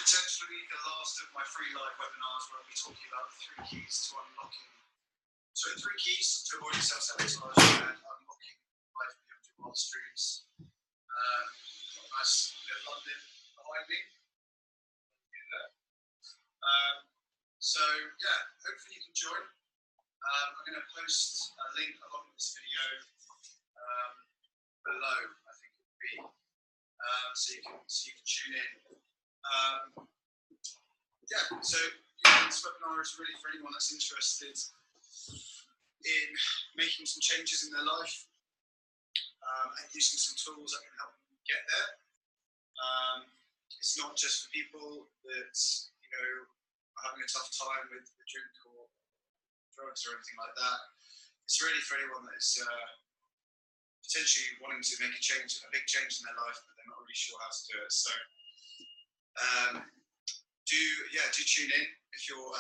potentially the last of my free live webinars where I'll be talking about the three keys to avoiding self-sabotage and unlocking life beyond your wildest dreams. Got a nice bit of London behind me. So yeah, hopefully you can join. I'm going to post a link along with this video below, I think it would be, so you can tune in. Yeah, so this webinar is really for anyone that's interested in making some changes in their life and using some tools that can help them get there. It's not just for people that are having a tough time with the drink or drugs or anything like that. It's really for anyone that is potentially wanting to make a big change in their life, but they're not really sure how to do it. So do tune in if you're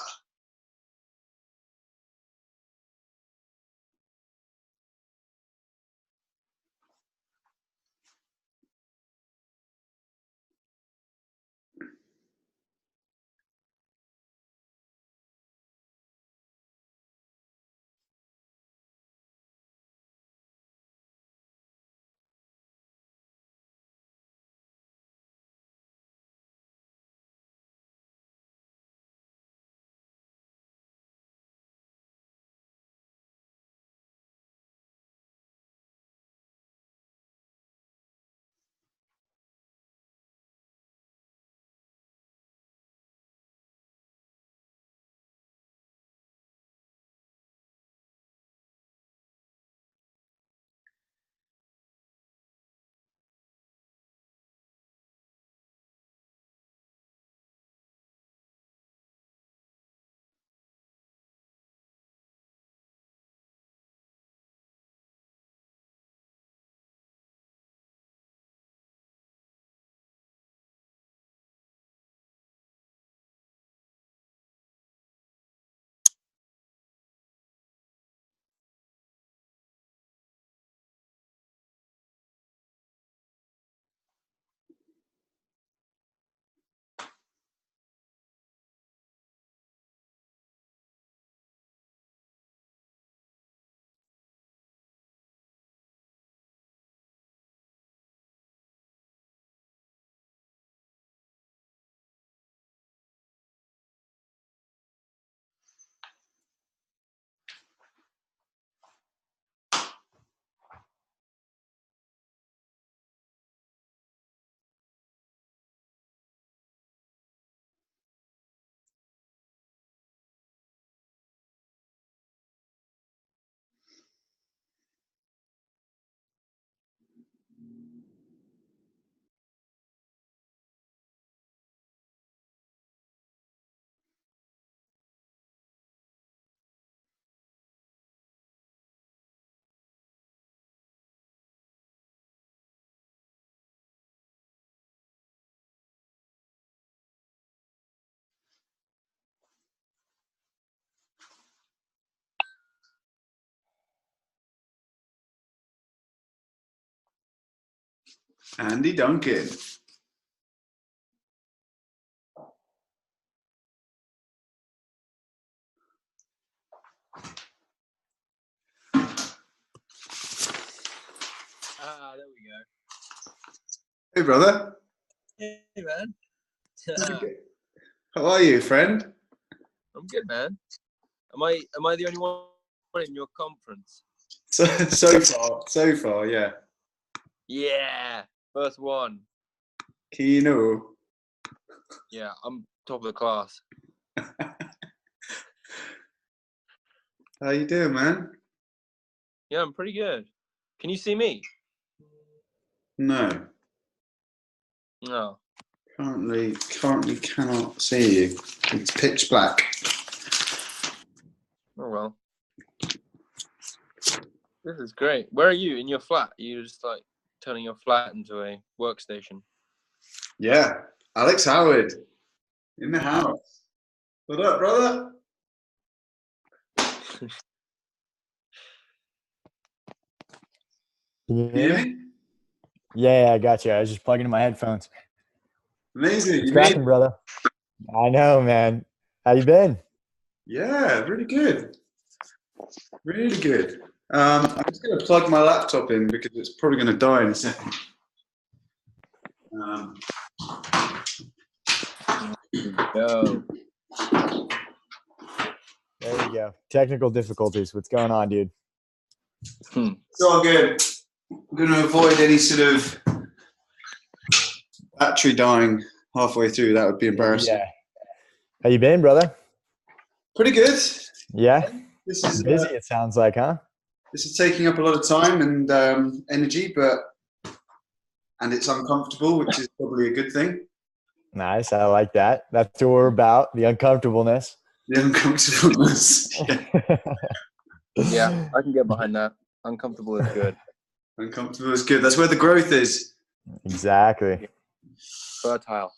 Andy Duncan. There we go. Hey, brother. Hey, man. How are you, friend? I'm good, man. Am I the only one in your conference? So far, yeah. Yeah, first one. Kino. Yeah, I'm top of the class. How you doing, man? Yeah, I'm pretty good. Can you see me? No. No. Currently cannot see you. It's pitch black. Oh well. This is great. Where are you? In your flat? Are you just like turning your flat into a workstation? Yeah. Alex Howard in the house. What up, brother? Can you hear me? Yeah, I got you. I was just plugging in my headphones. Amazing. What's You made cracking, brother? I know, man. How you been? Yeah, really good. Really good. I'm just going to plug my laptop in because it's probably going to die in a second. Um, Yo. There we go. Technical difficulties. What's going on, dude? it's all good. I'm going to avoid any sort of battery dying halfway through. That would be embarrassing. Yeah. How you been, brother? Pretty good. Yeah. This is Busy, it sounds like, huh? this is taking up a lot of time and energy, and it's uncomfortable, which is probably a good thing. Nice. I like that. That's what we're about. The uncomfortableness. The uncomfortableness. Yeah. Yeah, I can get behind that. Uncomfortable is good. Uncomfortable is good. That's where the growth is. Exactly. Fertile.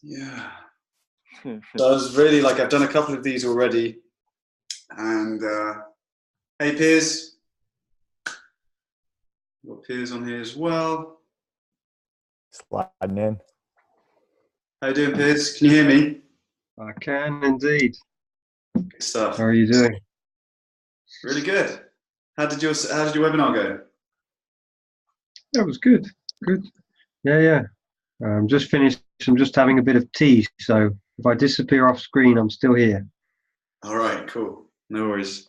Yeah. So I was really like, I've done a couple of these already. And hey, Piers. Got Piers on here as well. Sliding in. How you doing, Piers? Can you hear me? I can indeed. Good stuff. How are you doing? Really good. How did your webinar go? That was good. Good. Yeah. Just finished. I'm just having a bit of tea. So if I disappear off screen, I'm still here. All right, cool. No worries.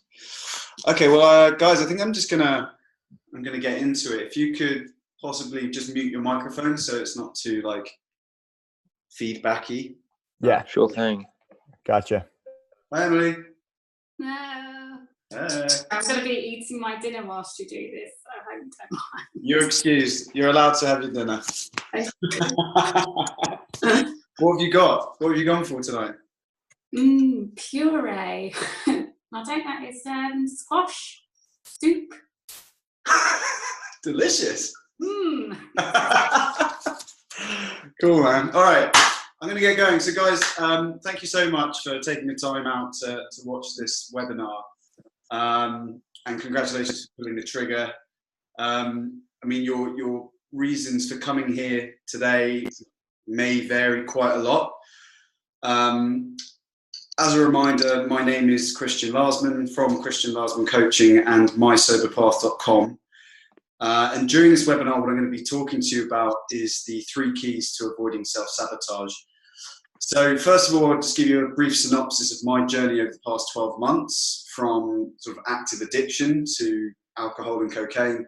Okay, well, guys, I think I'm gonna get into it. If you could possibly just mute your microphone so it's not too like feedbacky. Yeah. Sure thing. Gotcha. Hi, Emily. No. Hey. I'm going to be eating my dinner whilst you do this. I hope you don't mind. You're excused. You're allowed to have your dinner. What have you got? What have you gone for tonight? Puree. I don't know. It's squash soup. Delicious. Mm. Cool, man. All right, I'm going to get going. So, guys, thank you so much for taking the time out to watch this webinar. And congratulations for pulling the trigger. I mean, your reasons for coming here today may vary quite a lot. As a reminder, my name is Christian Larsman from Christian Larsman Coaching and mysoberpath.com. And during this webinar, what I'm going to be talking to you about is the 3 keys to avoiding self-sabotage. So first of all, I'll just give you a brief synopsis of my journey over the past 12 months from sort of active addiction to alcohol and cocaine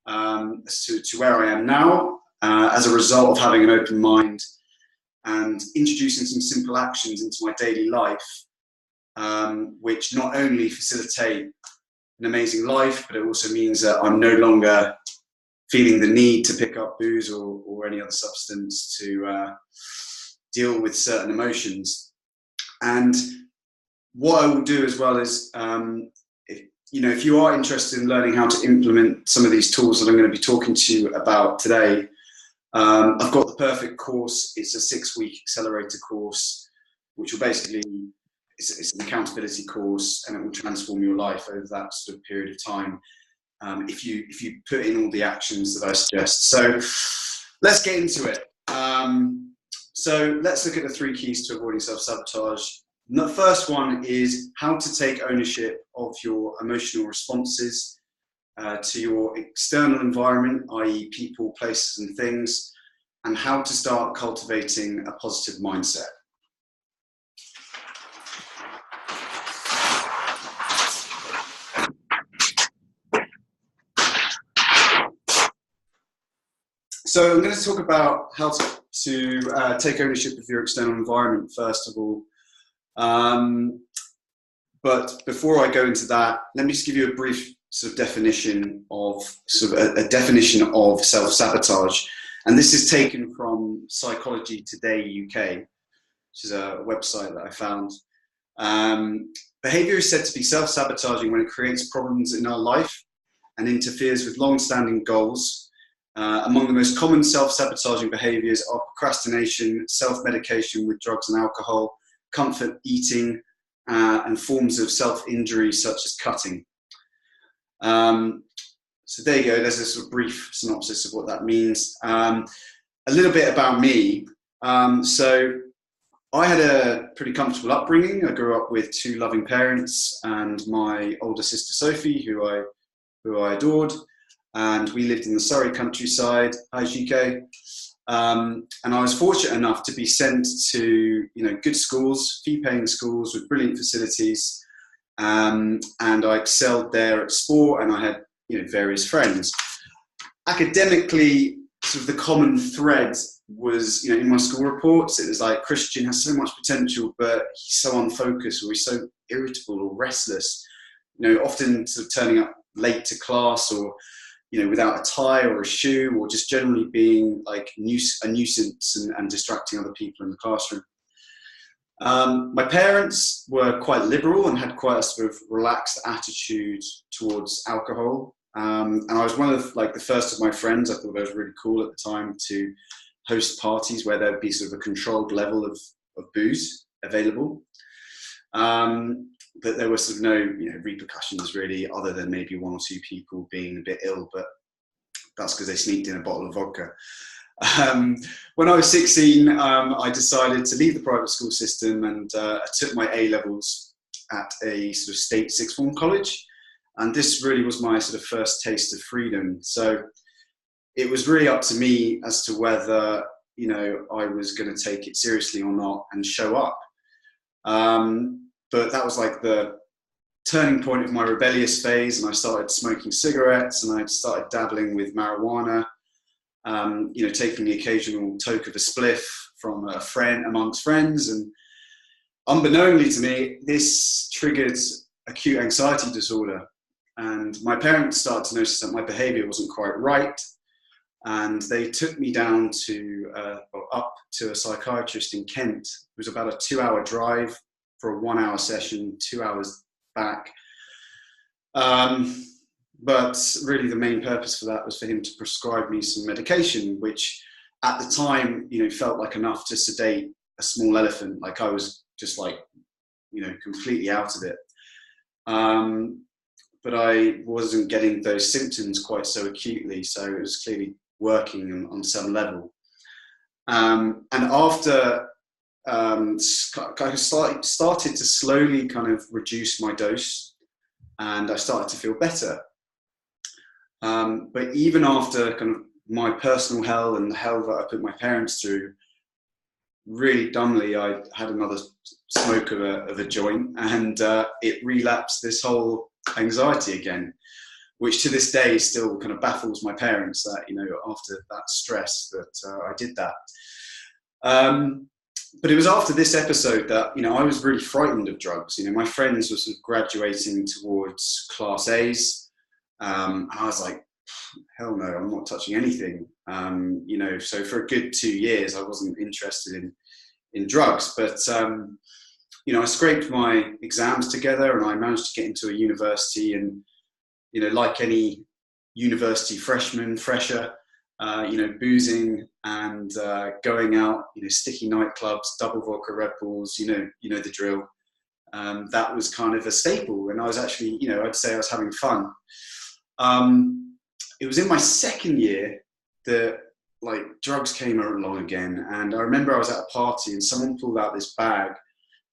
to where I am now as a result of having an open mind and introducing some simple actions into my daily life, which not only facilitate an amazing life, but it also means that I'm no longer feeling the need to pick up booze or any other substance to deal with certain emotions. And what I will do as well is, if you are interested in learning how to implement some of these tools that I'm going to be talking to you about today, I've got the perfect course. It's a 6-week accelerator course, which will basically, it's an accountability course, and it will transform your life over that sort of period of time if you put in all the actions that I suggest. So let's get into it. So let's look at the 3 keys to avoiding self-sabotage. The first one is how to take ownership of your emotional responses to your external environment, i.e. people, places and things, and how to start cultivating a positive mindset. So I'm going to talk about how to take ownership of your external environment, first of all. But before I go into that, let me just give you a brief sort of definition of a definition of self-sabotage. And this is taken from Psychology Today UK, which is a website that I found. Behaviour is said to be self-sabotaging when it creates problems in our life and interferes with long-standing goals. Among the most common self-sabotaging behaviours are procrastination, self-medication with drugs and alcohol, comfort eating, and forms of self-injury such as cutting. So there you go, there's a sort of brief synopsis of what that means. A little bit about me. So I had a pretty comfortable upbringing. I grew up with two loving parents and my older sister Sophie, who I adored, and we lived in the Surrey countryside. Hi, GK. And I was fortunate enough to be sent to good schools, fee-paying schools with brilliant facilities, and I excelled there at sport, and I had various friends. Academically, sort of the common thread was, in my school reports, it was like, Christian has so much potential, but he's so unfocused, or he's so irritable or restless, often sort of turning up late to class, or, without a tie or a shoe, or just generally being like a nuisance and distracting other people in the classroom. My parents were quite liberal and had quite a sort of relaxed attitude towards alcohol. And I was one of the first of my friends. I thought I was really cool at the time to host parties where there'd be sort of a controlled level of booze available. But there were sort of no repercussions really, other than maybe one or two people being a bit ill, but that's because they sneaked in a bottle of vodka. When I was 16, I decided to leave the private school system, and I took my A-levels at a sort of state sixth form college. And this really was my sort of first taste of freedom. So it was really up to me as to whether, I was going to take it seriously or not and show up. But that was like the turning point of my rebellious phase, and I started smoking cigarettes, and I started dabbling with marijuana, taking the occasional toke of a spliff from a friend amongst friends. And unbeknownly to me, this triggered acute anxiety disorder. And my parents started to notice that my behaviour wasn't quite right, and they took me down up to a psychiatrist in Kent. It was about a 2-hour drive for a 1-hour session, 2 hours back. But really the main purpose for that was for him to prescribe me some medication, which at the time, felt like enough to sedate a small elephant. Like I was just completely out of it. But I wasn't getting those symptoms quite so acutely, so it was clearly working on some level. And after I started to slowly kind of reduce my dose, and I started to feel better. But even after kind of my personal hell and the hell that I put my parents through, really dumbly, I had another smoke of a joint, and it relapsed this whole anxiety again, which to this day still kind of baffles my parents that, after that stress that I did that. But it was after this episode that, I was really frightened of drugs. My friends were sort of graduating towards class A's. And I was like, hell no, I'm not touching anything. So for a good 2 years, I wasn't interested in drugs. But, I scraped my exams together, and I managed to get into a university. And, like any university fresher, boozing and going out, sticky nightclubs, double vodka Red Bulls, the drill. That was kind of a staple. And I was actually, I'd say I was having fun. It was in my second year that drugs came along again. And I remember I was at a party and someone pulled out this bag.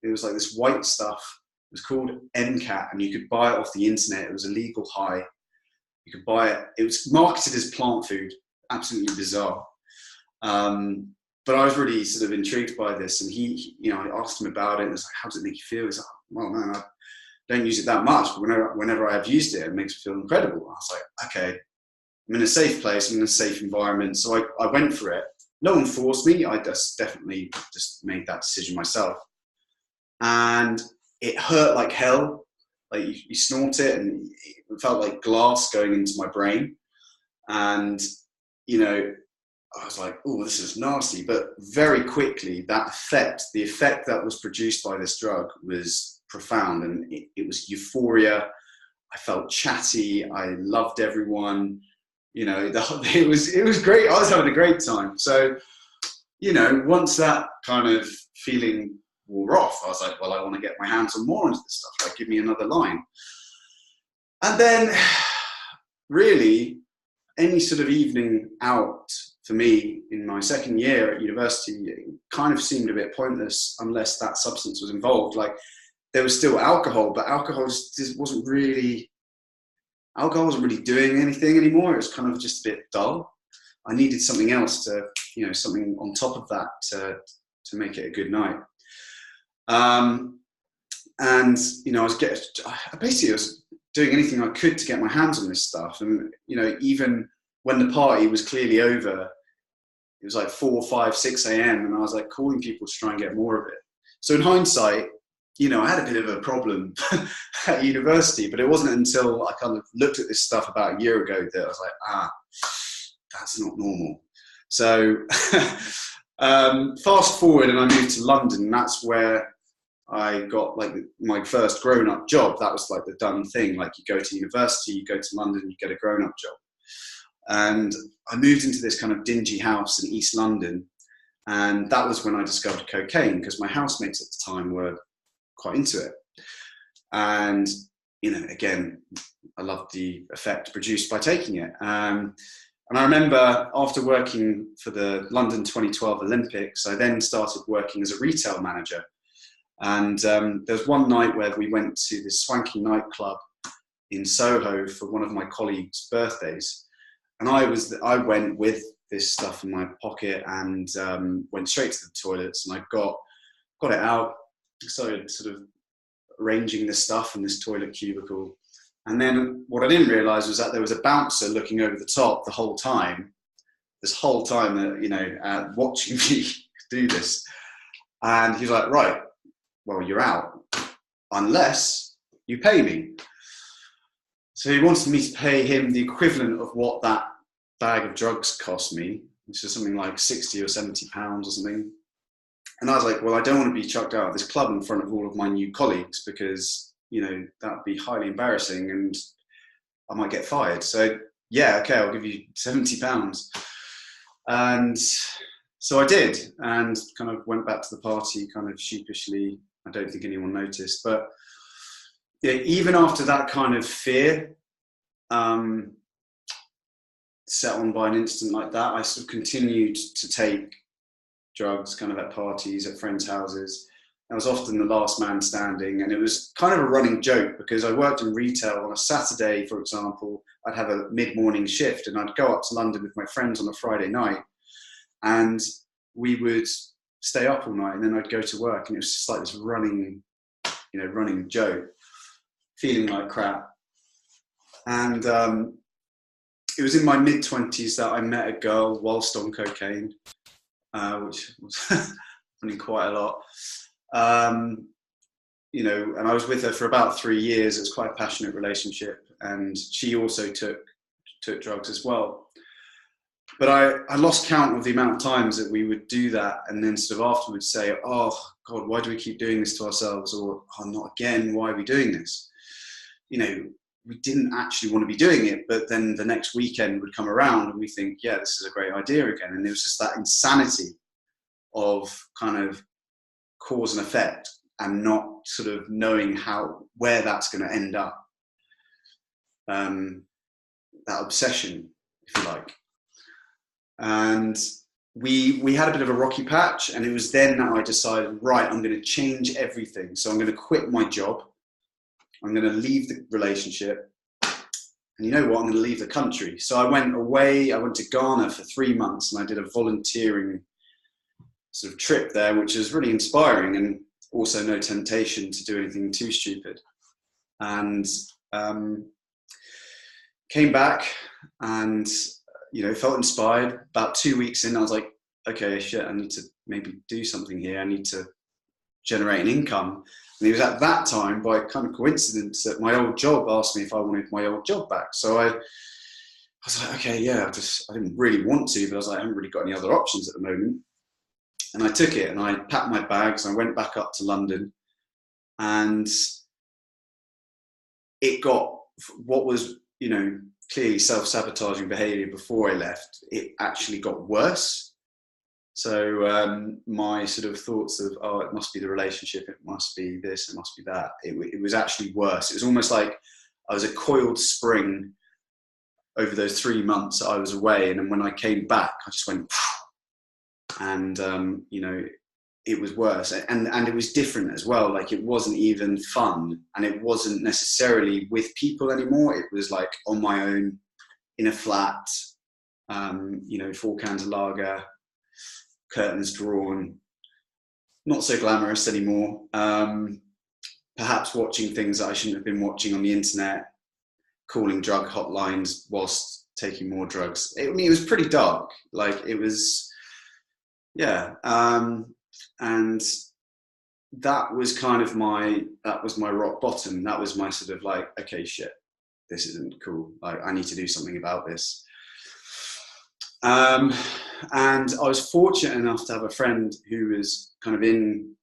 It was like this white stuff. It was called MCAT, and you could buy it off the internet. It was a legal high. You could buy it. It was marketed as plant food. Absolutely bizarre. But I was really sort of intrigued by this, and he I asked him about it, and it's like, how does it make you feel? He's like, well, man, I don't use it that much, but whenever I have used it, it makes me feel incredible. I was like, okay, I'm in a safe place, I'm in a safe environment. So I went for it. No one forced me. I definitely just made that decision myself. And it hurt like hell. Like you snort it, and it felt like glass going into my brain. And, I was like, oh, this is nasty. But very quickly, the effect that was produced by this drug was profound. And it was euphoria. I felt chatty. I loved everyone. It was great. I was having a great time. So, once that kind of feeling wore off, I was like, well, I want to get my hands on more into this stuff. Like, give me another line. And then really any sort of evening out for me in my second year at university, it kind of seemed a bit pointless unless that substance was involved. Like, there was still alcohol, but alcohol just wasn't really doing anything anymore. It was kind of just a bit dull. I needed something else to, something on top of that to make it a good night. And I was doing anything I could to get my hands on this stuff. And even when the party was clearly over, it was like 4, 5, 6 a.m. and I was like calling people to try and get more of it. So in hindsight, I had a bit of a problem at university, but it wasn't until I kind of looked at this stuff about a year ago that I was like, that's not normal. So fast forward and I moved to London, and that's where I got like my first grown-up job. That was like the done thing. Like, you go to university, you go to London, you get a grown-up job. And I moved into this kind of dingy house in East London. And that was when I discovered cocaine, because my housemates at the time were quite into it. And, again, I loved the effect produced by taking it. And I remember after working for the London 2012 Olympics, I then started working as a retail manager. And there was one night where we went to this swanky nightclub in Soho for one of my colleagues' birthdays. And I went with this stuff in my pocket and went straight to the toilets, and I got it out, started sort of arranging this stuff in this toilet cubicle. And then what I didn't realise was that there was a bouncer looking over the top this whole time, watching me do this. And he was like, right, well, you're out, unless you pay me. So he wanted me to pay him the equivalent of what that bag of drugs cost me, which is something like 60 or 70 pounds or something. And I was like, well, I don't want to be chucked out of this club in front of all of my new colleagues, because, that would be highly embarrassing and I might get fired. So yeah, okay, I'll give you 70 pounds. And so I did, and kind of went back to the party kind of sheepishly. I don't think anyone noticed, but yeah, even after that kind of fear set on by an incident like that, I sort of continued to take drugs kind of at parties, at friends' houses. I was often the last man standing, and it was kind of a running joke because I worked in retail. On a Saturday, for example, I'd have a mid-morning shift and I'd go up to London with my friends on a Friday night, and we would stay up all night, and then I'd go to work, and it was just like this running joke, feeling like crap. And it was in my mid-20s that I met a girl whilst on cocaine, which was happening quite a lot. And I was with her for about 3 years. It was quite a passionate relationship, and she also took drugs as well. But I lost count of the amount of times that we would do that, and then sort of afterwards say, oh God, why do we keep doing this to ourselves? Or, oh, not again, why are we doing this? We didn't actually want to be doing it, but then the next weekend would come around and we think, yeah, this is a great idea again. And it was just that insanity of kind of cause and effect, and not sort of knowing where that's going to end up. That obsession, if you like. And we had a bit of a rocky patch, and it was then that I decided, right, I'm going to change everything. So I'm going to quit my job. I'm going to leave the relationship. And you know what? I'm going to leave the country. So I went away. I went to Ghana for 3 months, and I did a volunteering sort of trip there, which was really inspiring, and also no temptation to do anything too stupid. And came back and, felt inspired. About 2 weeks in, I was like, okay, shit, I need to maybe do something here. I need to generate an income. And it was at that time, by kind of coincidence, that my old job asked me if I wanted my old job back. So I was like, okay, yeah, I didn't really want to, but I was like, I haven't really got any other options at the moment. And I took it, and I packed my bags, and I went back up to London, and it got what was, clearly self-sabotaging behaviour before I left. It actually got worse. So my sort of thoughts of, oh, it must be the relationship, it must be this, it must be that. It was actually worse. It was almost like I was a coiled spring over those 3 months that I was away. And then when I came back, I just went, and you know, it was worse, and it was different as well. Like, it wasn't even fun, and it wasn't necessarily with people anymore. It was like on my own in a flat, you know, 4 cans of lager, curtains drawn, not so glamorous anymore. Perhaps watching things that I shouldn't have been watching on the internet, calling drug hotlines whilst taking more drugs. I mean, it was pretty dark. Like, it was, yeah. And that was kind of my rock bottom. That was my sort of like, okay, shit, this isn't cool. Like, I need to do something about this. And I was fortunate enough to have a friend who was kind of in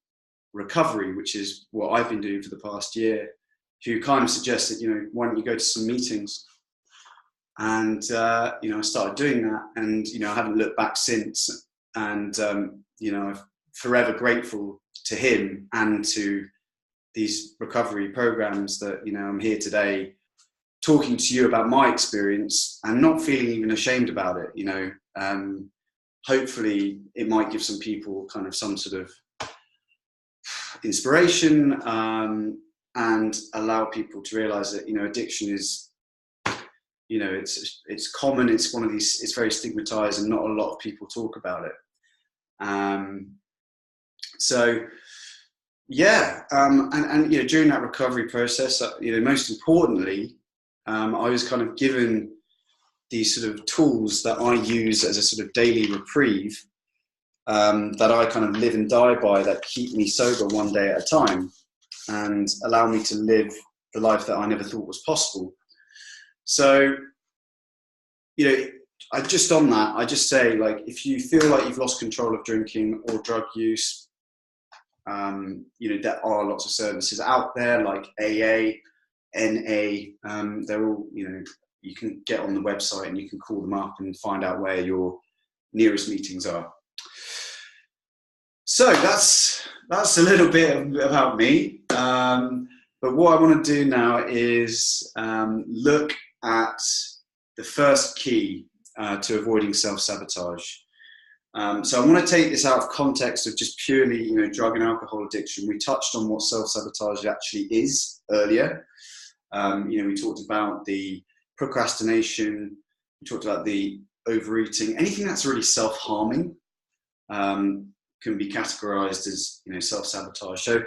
recovery, which is what I've been doing for the past year, who kind of suggested, you know, why don't you go to some meetings? And, you know, I started doing that, and, you know, I haven't looked back since. And, you know, I'm forever grateful to him and to these recovery programs that, you know, I'm here today talking to you about my experience and not feeling even ashamed about it. You know, hopefully it might give some people kind of some sort of inspiration, and allow people to realize that, you know, addiction is, you know, it's common. It's one of these, it's very stigmatized, and not a lot of people talk about it. So yeah, and you know, during that recovery process, you know, most importantly, I was kind of given these sort of tools that I use as a sort of daily reprieve, that I kind of live and die by, that keep me sober one day at a time and allow me to live the life that I never thought was possible. So, you know, I just say, like, if you feel like you've lost control of drinking or drug use, you know, there are lots of services out there like AA, NA, they're all, you know, you can get on the website and you can call them up and find out where your nearest meetings are. So that's a little bit about me. But what I want to do now is look at the first key to avoiding self-sabotage. So I want to take this out of context of just purely, you know, drug and alcohol addiction. We touched on what self-sabotage actually is earlier. You know, we talked about the procrastination, we talked about the overeating, anything that's really self-harming can be categorized as, you know, self-sabotage. So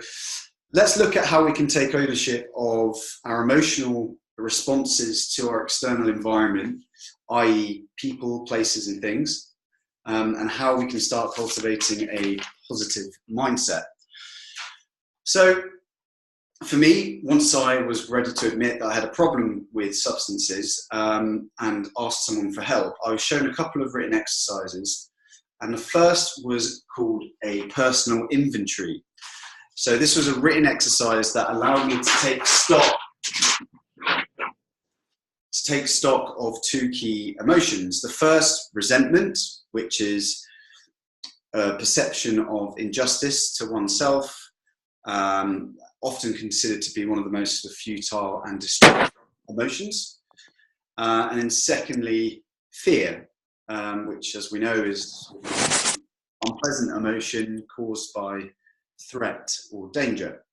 let's look at how we can take ownership of our emotional responses to our external environment, i.e. people, places and things, and how we can start cultivating a positive mindset. So for me, once I was ready to admit that I had a problem with substances, and asked someone for help, I was shown a couple of written exercises. And the first was called a personal inventory. So this was a written exercise that allowed me to take stock of 2 key emotions. The first, resentment, which is a perception of injustice to oneself, often considered to be one of the most futile and destructive emotions. And then secondly, fear, which, as we know, is an unpleasant emotion caused by threat or danger.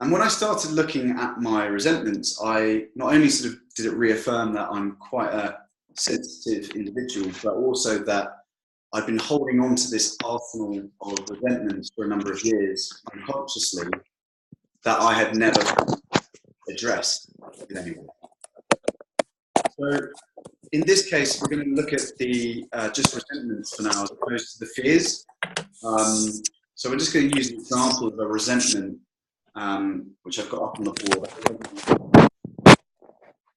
And when I started looking at my resentments, I not only sort of did it reaffirm that I'm quite a sensitive individual, but also that I've been holding on to this arsenal of resentments for a number of years unconsciously that I had never addressed with anyone. So in this case, we're going to look at the just resentments for now as opposed to the fears. So we're just going to use an example of a resentment, which I've got up on the board.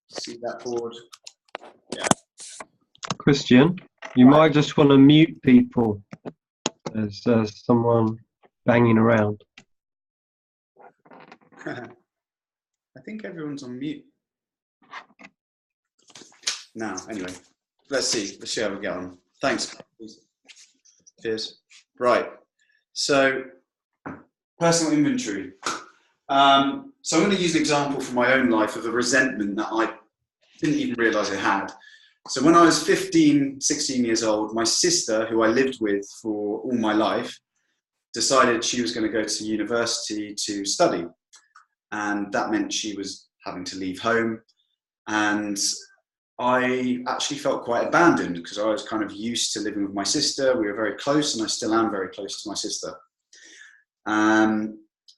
See that board? Yeah. Christian, you might just want to mute people. There's someone banging around. I think everyone's on mute. Now, anyway, let's see how we get on. Thanks. Cheers. Right. So, personal inventory. So I'm going to use an example from my own life of a resentment that I didn't even realise I had. So when I was 15, 16 years old, my sister, who I lived with for all my life, decided she was going to go to university to study. And that meant she was having to leave home. And I actually felt quite abandoned because I was kind of used to living with my sister. We were very close, and I still am very close to my sister.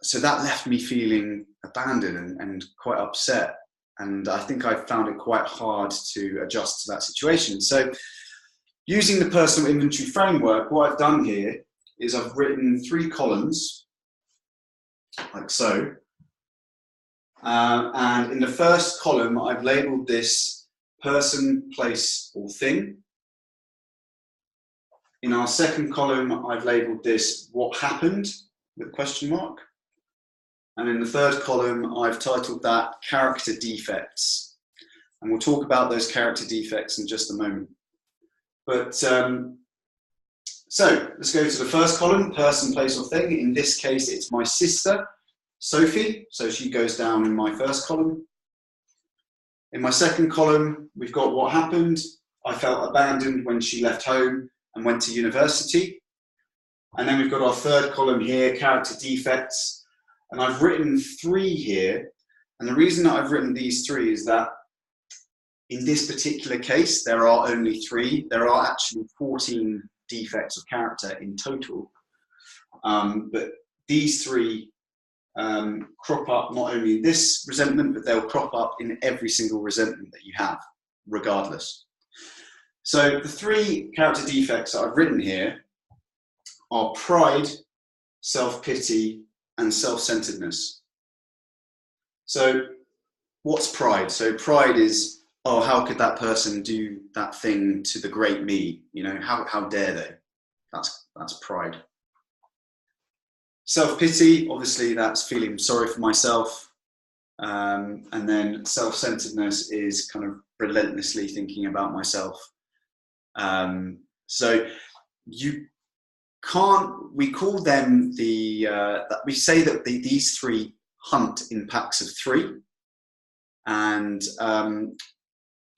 So that left me feeling abandoned and quite upset. And I think I found it quite hard to adjust to that situation. So using the personal inventory framework, what I've done here is I've written 3 columns, like so. And in the first column, I've labelled this person, place, or thing. In our second column, I've labelled this what happened with a question mark. And in the third column, I've titled that character defects. And we'll talk about those character defects in just a moment. But so let's go to the first column, person, place, or thing. In this case, it's my sister, Sophie. So she goes down in my first column. In my second column, we've got what happened. I felt abandoned when she left home and went to university. And then we've got our third column here, character defects. And I've written 3 here. And the reason that I've written these 3 is that in this particular case, there are only 3. There are actually 14 defects of character in total. But these 3 crop up not only in this resentment, but they'll crop up in every single resentment that you have, regardless. So the 3 character defects that I've written here are pride, self-pity, and self-centeredness. So what's pride? So pride is, oh, how could that person do that thing to the great me? You know, how dare they? That's pride. Self-pity, obviously that's feeling sorry for myself. And then self-centeredness is kind of relentlessly thinking about myself. So we call them we say that these 3 hunt in packs of 3. And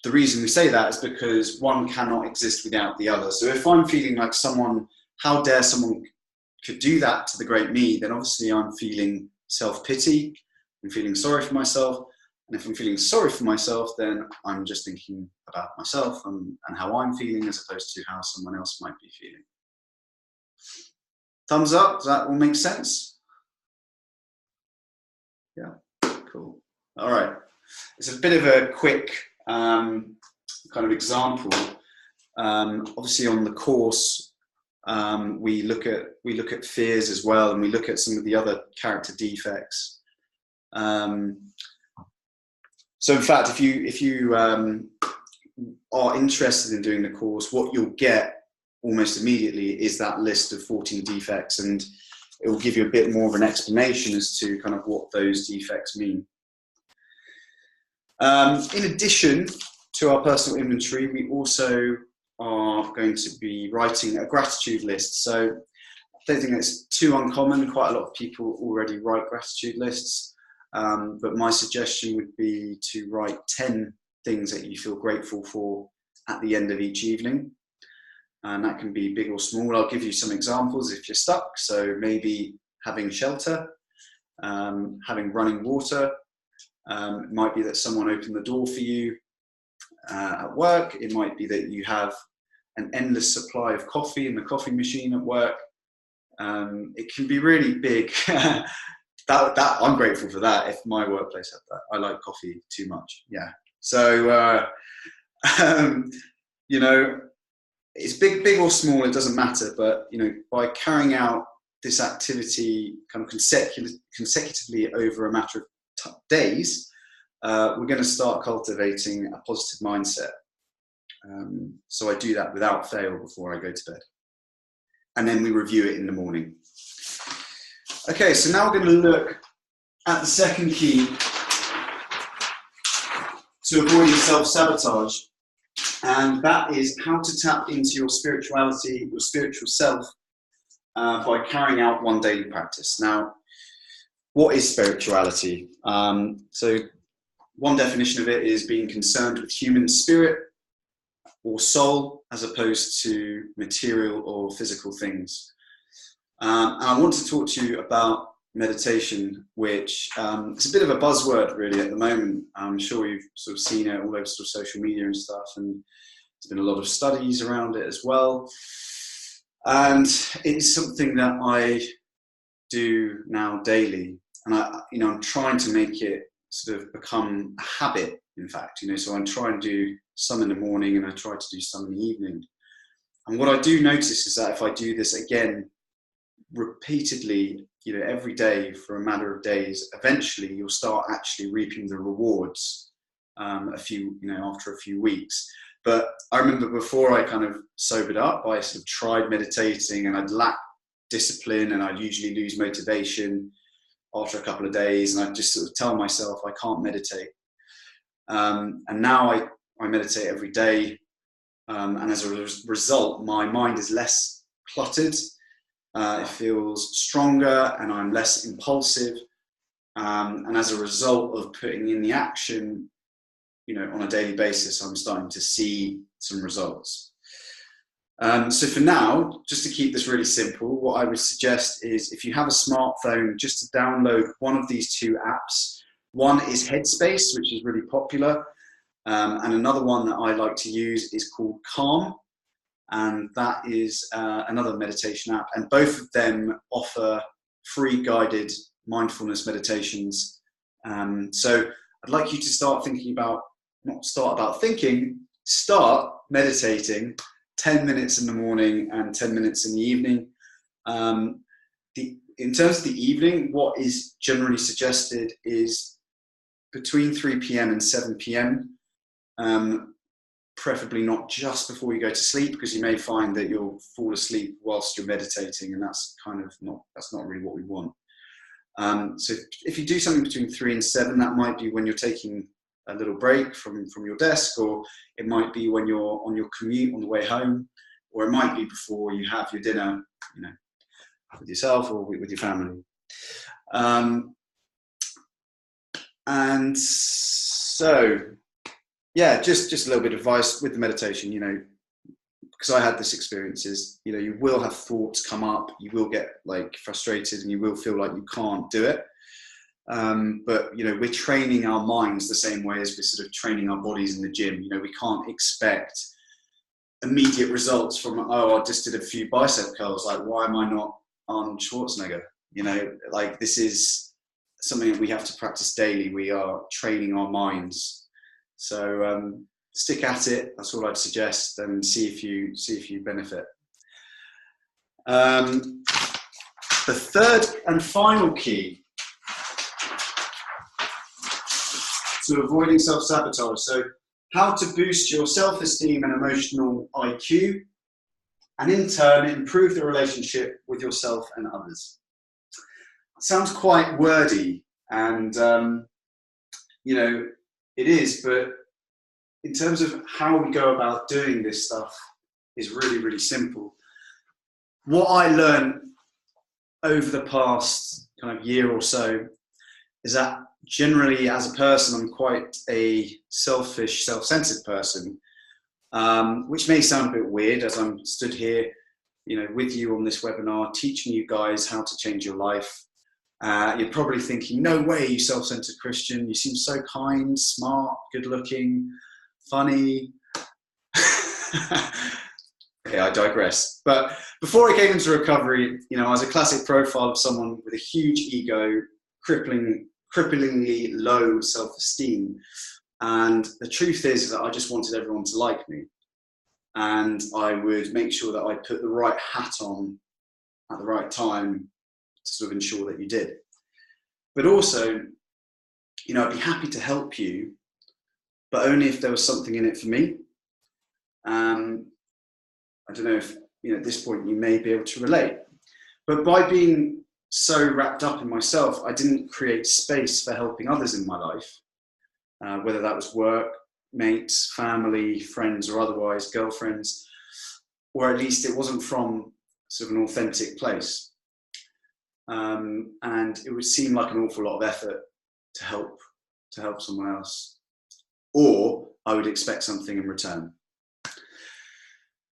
the reason we say that is because one cannot exist without the other. So if I'm feeling like how dare someone could do that to the great me, then obviously I'm feeling self-pity, I'm feeling sorry for myself. And if I'm feeling sorry for myself, then I'm just thinking about myself and how I'm feeling as opposed to how someone else might be feeling. Thumbs up, does that all make sense? Yeah, cool. All right, it's a bit of a quick kind of example. Obviously on the course, we look at fears as well, and we look at some of the other character defects. So in fact, if you are interested in doing the course, what you'll get almost immediately is that list of 14 defects, and it will give you a bit more of an explanation as to kind of what those defects mean. In addition to our personal inventory, we also are going to be writing a gratitude list. So I don't think it's too uncommon. Quite a lot of people already write gratitude lists, but my suggestion would be to write 10 things that you feel grateful for at the end of each evening. And that can be big or small. I'll give you some examples if you're stuck. So maybe having shelter, having running water. It might be that someone opened the door for you at work. It might be that you have an endless supply of coffee in the coffee machine at work. It can be really big. that I'm grateful for that. If my workplace had that, I like coffee too much. Yeah. So you know, it's big or small. It doesn't matter. But you know, by carrying out this activity kind of consecutively over a matter of days, we're going to start cultivating a positive mindset. So I do that without fail before I go to bed. And then we review it in the morning. Okay, so now we're going to look at the second key to avoiding self-sabotage. And that is how to tap into your spirituality, your spiritual self, by carrying out one daily practice. Now, what is spirituality? So one definition of it is being concerned with human spirit or soul as opposed to material or physical things. And I want to talk to you about meditation, which is a bit of a buzzword really at the moment. I'm sure you've sort of seen it all over sort of social media and stuff, and there's been a lot of studies around it as well. And it's something that I do now daily, and I'm trying to make it sort of become a habit, in fact, so I try and do some in the morning and I try to do some in the evening. And what I do notice is that if I do this again repeatedly, every day for a matter of days, eventually you'll start actually reaping the rewards after a few weeks. But I remember before I kind of sobered up, I sort of tried meditating and I'd lack discipline and I'd usually lose motivation after a couple of days, and I'd just sort of tell myself I can't meditate. And now I meditate every day, and as a result, my mind is less cluttered. It feels stronger and I'm less impulsive. And as a result of putting in the action, on a daily basis, I'm starting to see some results. So for now, just to keep this really simple, what I would suggest is if you have a smartphone, just to download one of these two apps. One is Headspace, which is really popular. And another one that I like to use is called Calm. And that is another meditation app. And both of them offer free guided mindfulness meditations. So I'd like you to start meditating 10 minutes in the morning and 10 minutes in the evening. In terms of the evening, what is generally suggested is between 3 p.m. and 7 p.m. Preferably not just before you go to sleep, because you may find that you'll fall asleep whilst you're meditating, and that's not really what we want. So if you do something between 3 and 7, that might be when you're taking a little break from your desk, or it might be when you're on your commute on the way home, or it might be before you have your dinner, with yourself or with your family. And so, yeah, just a little bit of advice with the meditation, because I had this experience is, you will have thoughts come up, you will get frustrated, and you will feel like you can't do it. But we're training our minds the same way as we're sort of training our bodies in the gym. We can't expect immediate results from, I just did a few bicep curls. Why am I not Arnold Schwarzenegger? This is something that we have to practice daily. We are training our minds. So stick at it. That's all I'd suggest, and see if you benefit. The third and final key to avoiding self-sabotage. So how to boost your self-esteem and emotional IQ, and in turn improve the relationship with yourself and others. It sounds quite wordy, and it is, but in terms of how we go about doing this stuff is really, really simple. What I learned over the past kind of year or so is that generally, as a person, I'm quite a selfish, self-centered person, which may sound a bit weird as I'm stood here, with you on this webinar, teaching you guys how to change your life. You're probably thinking, no way, you self-centered Christian. You seem so kind, smart, good-looking, funny. Okay, I digress. But before I came into recovery, I was a classic profile of someone with a huge ego, cripplingly low self-esteem, and the truth is that I just wanted everyone to like me, and I would make sure that I put the right hat on at the right time to sort of ensure that you did. But also, I'd be happy to help you, but only if there was something in it for me. I don't know if at this point you may be able to relate, but by being so wrapped up in myself, I didn't create space for helping others in my life, whether that was work, mates, family, friends, or otherwise, girlfriends, or at least it wasn't from sort of an authentic place. And it would seem like an awful lot of effort to help to help someone else, or I would expect something in return.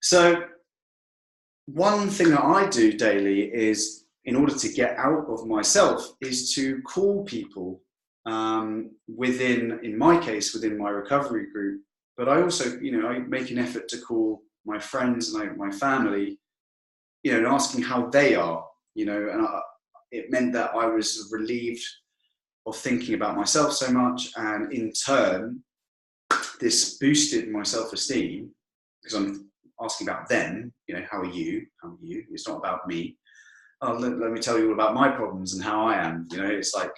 So one thing that I do daily is, in order to get out of myself, is to call people within, in my case, within my recovery group. But I also, I make an effort to call my friends and my family, and asking how they are, and it meant that I was relieved of thinking about myself so much, and in turn, this boosted my self-esteem, because I'm asking about them, how are you? How are you? It's not about me. Oh, let me tell you all about my problems and how I am. It's like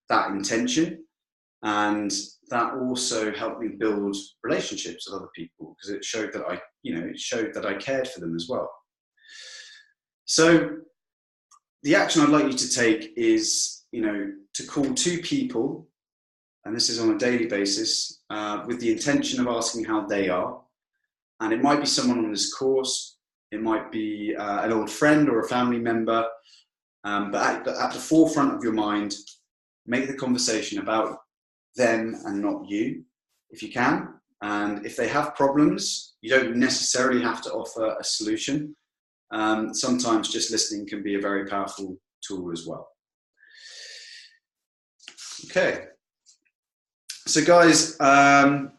that intention, and that also helped me build relationships with other people, because it showed that I cared for them as well. So the action I'd like you to take is, to call 2 people, and this is on a daily basis, with the intention of asking how they are. And it might be someone on this course, it might be an old friend or a family member, but at the forefront of your mind, make the conversation about them and not you, if you can. And if they have problems, you don't necessarily have to offer a solution. Sometimes just listening can be a very powerful tool as well. Okay. So guys, I'm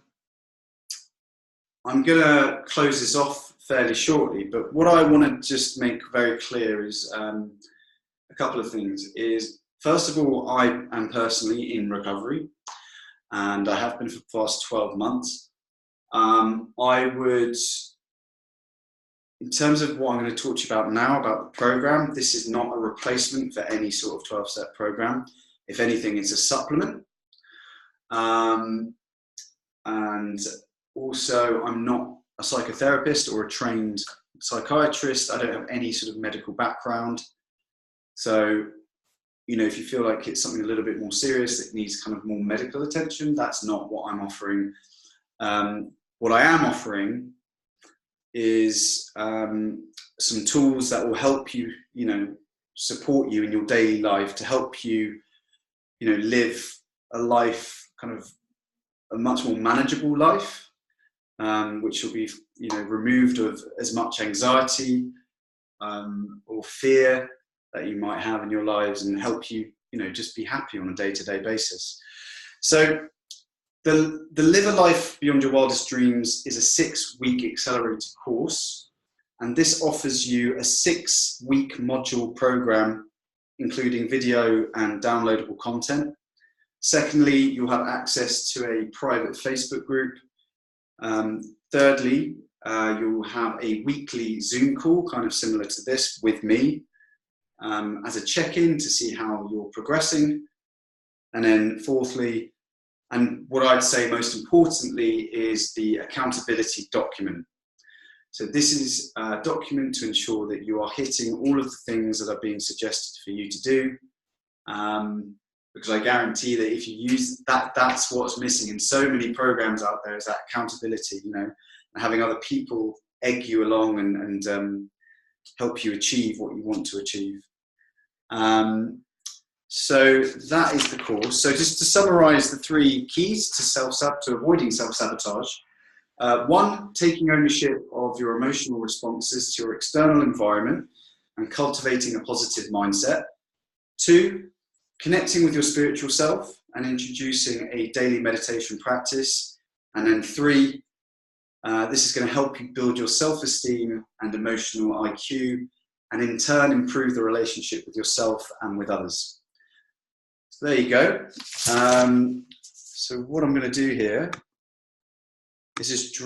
going to close this off fairly shortly, but what I want to just make very clear is a couple of things. First of all, I am personally in recovery, and I have been for the past 12 months. I would, in terms of what I'm going to talk to you about now, about the program, this is not a replacement for any sort of 12-step program. If anything, it's a supplement. And also, I'm not a psychotherapist or a trained psychiatrist. I don't have any sort of medical background. So, if you feel like it's something a little bit more serious that needs kind of more medical attention, that's not what I'm offering. What I am offering is some tools that will help you, support you in your daily life, to help you, live a life, kind of a much more manageable life, which will be, removed of as much anxiety or fear that you might have in your lives, and help you, just be happy on a day-to-day basis. So the Live a Life Beyond Your Wildest Dreams is a 6-week accelerated course, and this offers you a 6-week module program, including video and downloadable content. Secondly, you'll have access to a private Facebook group. Thirdly, you'll have a weekly Zoom call, kind of similar to this, with me, as a check-in to see how you're progressing. And then fourthly, and what I'd say most importantly, is the accountability document. So this is a document to ensure that you are hitting all of the things that are being suggested for you to do. Because I guarantee that if you use that, that's what's missing in so many programs out there, is that accountability, and having other people egg you along and help you achieve what you want to achieve. So that is the course. So just to summarize the 3 keys to avoiding self-sabotage. 1, taking ownership of your emotional responses to your external environment and cultivating a positive mindset. 2, connecting with your spiritual self and introducing a daily meditation practice. And then 3, this is going to help you build your self-esteem and emotional IQ, and in turn improve the relationship with yourself and with others. So there you go. So what I'm going to do here is just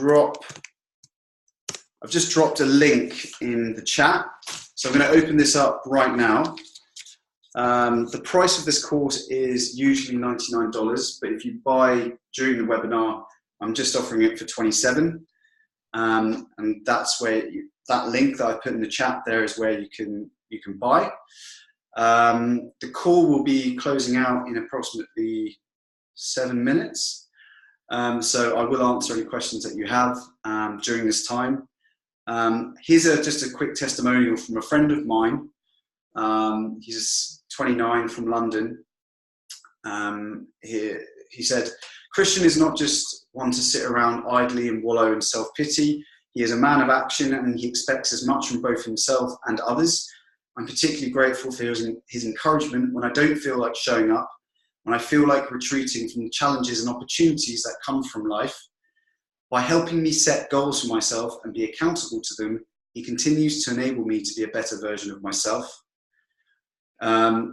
I've just dropped a link in the chat. So I'm going to open this up right now. The price of this course is usually $99, but if you buy during the webinar, I'm just offering it for $27. And that's where that link that I put in the chat there is where you can buy. The call will be closing out in approximately 7 minutes. So I will answer any questions that you have during this time. Here's just a quick testimonial from a friend of mine. He's 29 from London. he said, Christian is not just one to sit around idly and wallow in self-pity. He is a man of action, and he expects as much from both himself and others. I'm particularly grateful for his encouragement when I don't feel like showing up, when I feel like retreating from the challenges and opportunities that come from life. By helping me set goals for myself and be accountable to them, he continues to enable me to be a better version of myself.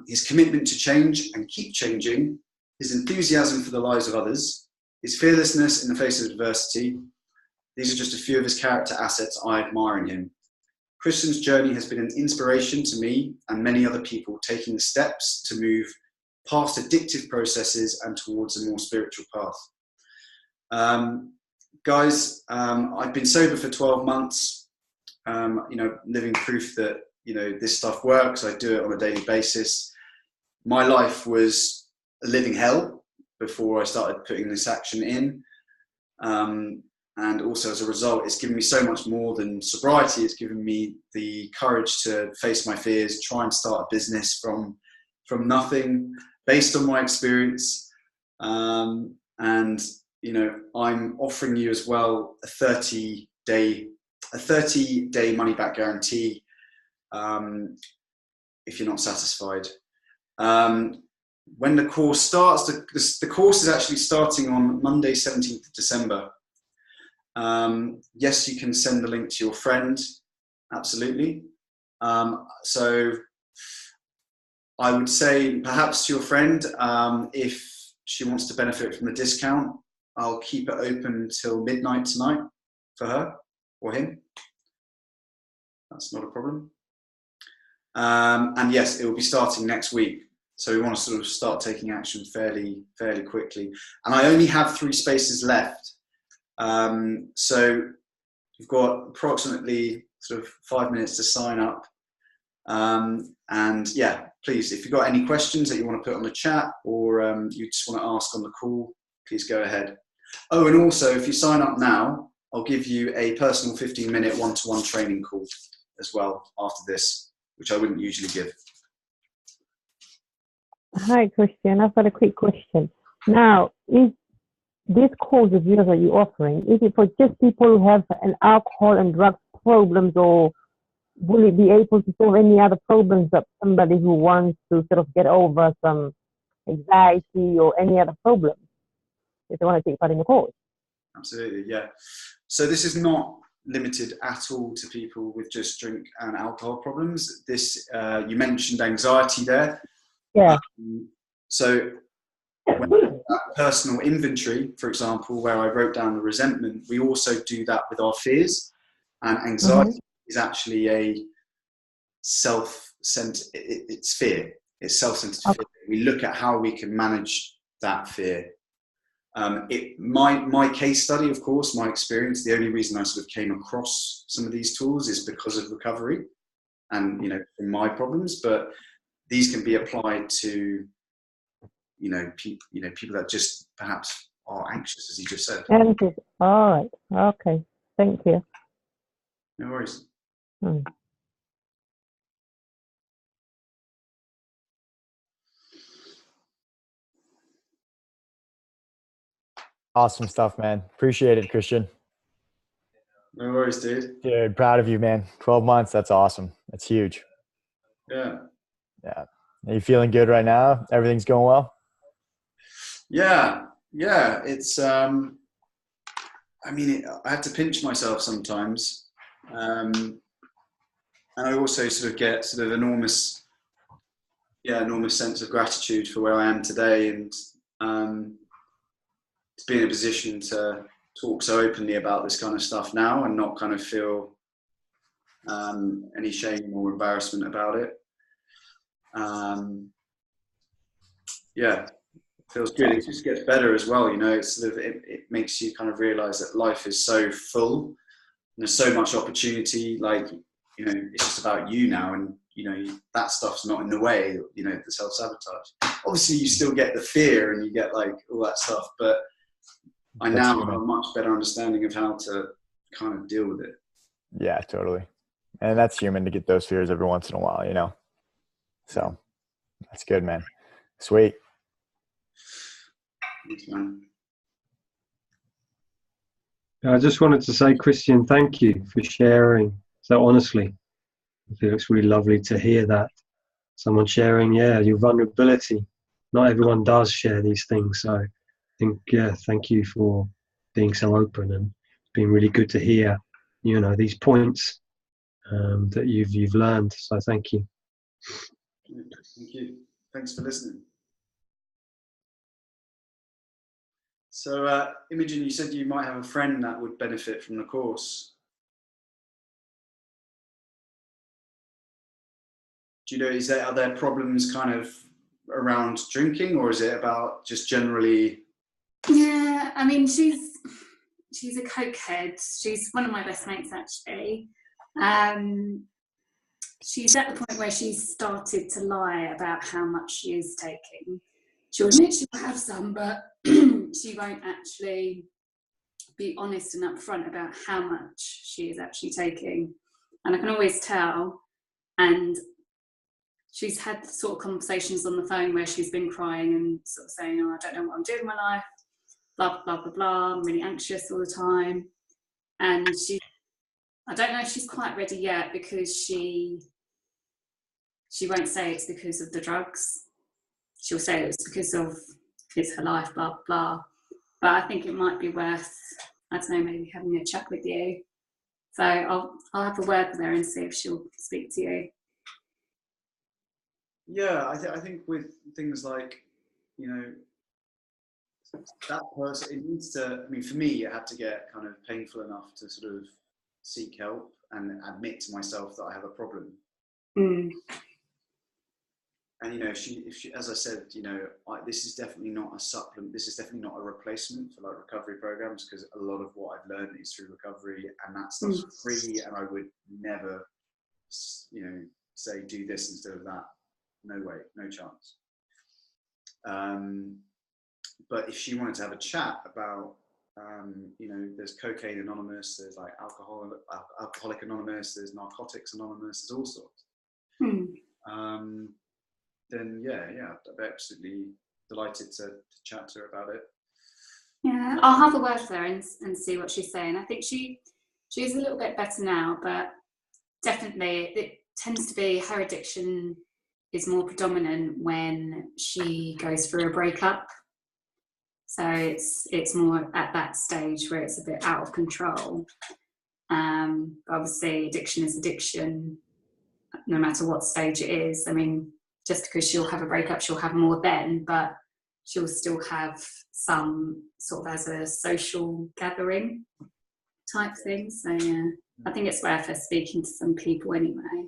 His commitment to change and keep changing, his enthusiasm for the lives of others, his fearlessness in the face of adversity, these are just a few of his character assets I admire in him. Christian's journey has been an inspiration to me and many other people taking the steps to move past addictive processes and towards a more spiritual path. Guys, I've been sober for 12 months, living proof that, this stuff works. I do it on a daily basis. My life was a living hell before I started putting this action in. And also as a result, it's given me so much more than sobriety. It's given me the courage to face my fears, try and start a business from nothing based on my experience. And, I'm offering you as well a 30-day money back guarantee if you're not satisfied. When the course starts, the course is actually starting on Monday, 17th of December. Yes, you can send the link to your friend, absolutely. So I would say perhaps to your friend, if she wants to benefit from the discount, I'll keep it open till midnight tonight for her or him. That's not a problem. And yes, it will be starting next week. So we want to sort of start taking action fairly quickly. And I only have 3 spaces left. So you've got approximately sort of 5 minutes to sign up. And yeah, please, if you've got any questions that you want to put on the chat or you just want to ask on the call, please go ahead. Oh, and also if you sign up now, I'll give you a personal 15-minute one-to-one training call as well after this, which I wouldn't usually give. Hi, Christian. I've got a quick question. Now, is this course of yours that you're offering, is it for just people who have an alcohol and drug problems, or will it be able to solve any other problems that somebody who wants to sort of get over some anxiety or any other problem if they want to take part in the course? Absolutely, yeah. So this is not limited at all to people with just drink and alcohol problems. This, you mentioned anxiety there. Yeah. So when that personal inventory, for example, where I wrote down the resentment, we also do that with our fears. And anxiety is actually a self-centered, it's fear. It's self-centered fear. We look at how we can manage that fear. My case study, of course, my experience, the only reason I sort of came across some of these tools is because of recovery and, from my problems, but these can be applied to, people that just perhaps are anxious, as you just said. All right. Okay. Thank you. No worries. Awesome stuff, man. Appreciate it, Christian. No worries, dude. Dude, proud of you, man. 12 months. That's awesome. That's huge. Yeah. Yeah. Are you feeling good right now? Everything's going well? Yeah. It's, I have to pinch myself sometimes. And I also sort of get sort of enormous sense of gratitude for where I am today, and to be in a position to talk so openly about this kind of stuff now and not kind of feel any shame or embarrassment about it. It feels good. It just gets better as well. It's sort of, it makes you kind of realize that life is so full and there's so much opportunity. Like, it's just about you now, and that stuff's not in the way. The self-sabotage. Obviously, you still get the fear and you get like all that stuff, but I now have a much better understanding of how to kind of deal with it. Yeah, totally. And that's human to get those fears every once in a while, So that's good, man. Sweet. Thanks, man. I just wanted to say, Christian, thank you for sharing so honestly. I feel it's really lovely to hear that. Someone sharing, your vulnerability. Not everyone does share these things. So I think, thank you for being so open, and it's been really good to hear, these points that you've learned. So thank you. Thank you. Thanks for listening. So, Imogen, you said you might have a friend that would benefit from the course. Do you know, are there problems kind of around drinking, or is it about just generally? Yeah, I mean, she's a cokehead. She's one of my best mates, actually. She's at the point where she's started to lie about how much she is taking. She'll admit she'll have some, but she won't actually be honest and upfront about how much she is actually taking. And I can always tell. And she's had sort of conversations on the phone where she's been crying and sort of saying, I don't know what I'm doing with my life, blah, blah, blah, blah. I'm really anxious all the time. And I don't know if she's quite ready yet, because she won't say it's because of the drugs. She'll say it's because it's her life, blah, blah. But I think it might be worth, I don't know, maybe having a chat with you. So I'll have a word with her and see if she'll speak to you. Yeah, I think with things like, that person, it needs to, I mean, for me, it had to get kind of painful enough to sort of seek help and admit to myself that I have a problem. Mm. And, if she, as I said, this is definitely not a supplement, this is definitely not a replacement for like recovery programs, because a lot of what I've learned is through recovery, and that stuff's free, and I would never, say do this instead of that. No way, no chance. But if she wanted to have a chat about, there's Cocaine Anonymous, there's like Alcoholic Anonymous, there's Narcotics Anonymous, there's all sorts. Then I'd be absolutely delighted to chat to her about it. Yeah, I'll have a word with her and see what she's saying. I think she's a little bit better now, but definitely it tends to be her addiction is more predominant when she goes through a breakup. So it's more at that stage where it's a bit out of control. Obviously, addiction is addiction, no matter what stage it is. I mean, just because she'll have a breakup, she'll have more then, but she'll still have some sort of as a social gathering type thing. So yeah, I think it's worth her speaking to some people anyway.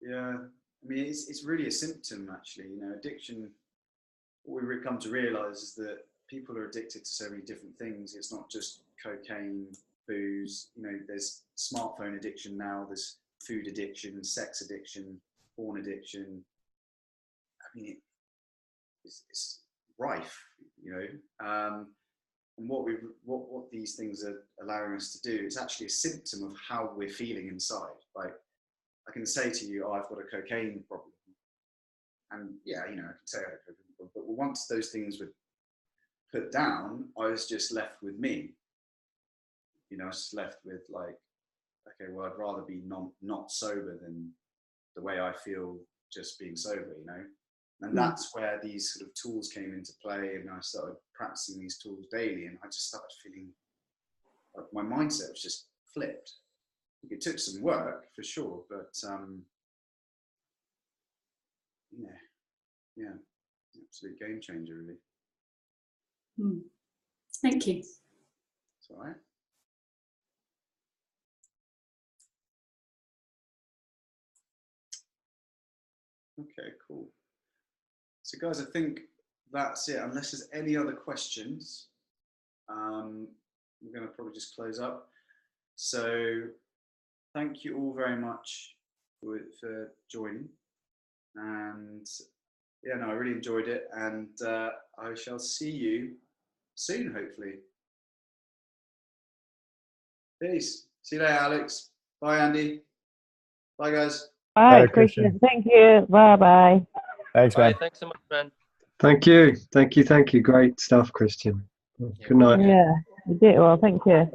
Yeah, I mean, it's really a symptom, actually. Addiction, what we come to realise is that people are addicted to so many different things. It's not just cocaine, booze, there's smartphone addiction now, there's food addiction, sex addiction, porn addiction. I mean, it's rife, and what these things are allowing us to do, it's actually a symptom of how we're feeling inside. Like, I can say to you, I've got a cocaine problem, and I can say I have a cocaine problem, but once those things were put down, I was just left with me. I was just left with like, okay, well, I'd rather be not sober than the way I feel just being sober, And that's where these sort of tools came into play, and I started practicing these tools daily, and I just started feeling like my mindset was just flipped. It took some work for sure, but absolute game changer, really. Thank you. It's all right. Okay, cool. So guys, I think that's it. Unless there's any other questions, we're going to probably just close up. So thank you all very much for joining. And I really enjoyed it. And I shall see you soon, hopefully. Peace. See you later, Alex. Bye, Andy. Bye, guys. Bye, Christian. Christian. Thank you. Bye bye. Thanks, man. Bye, thanks so much, man. Thank you. Great stuff, Christian. Good night. Yeah, you did well. Thank you.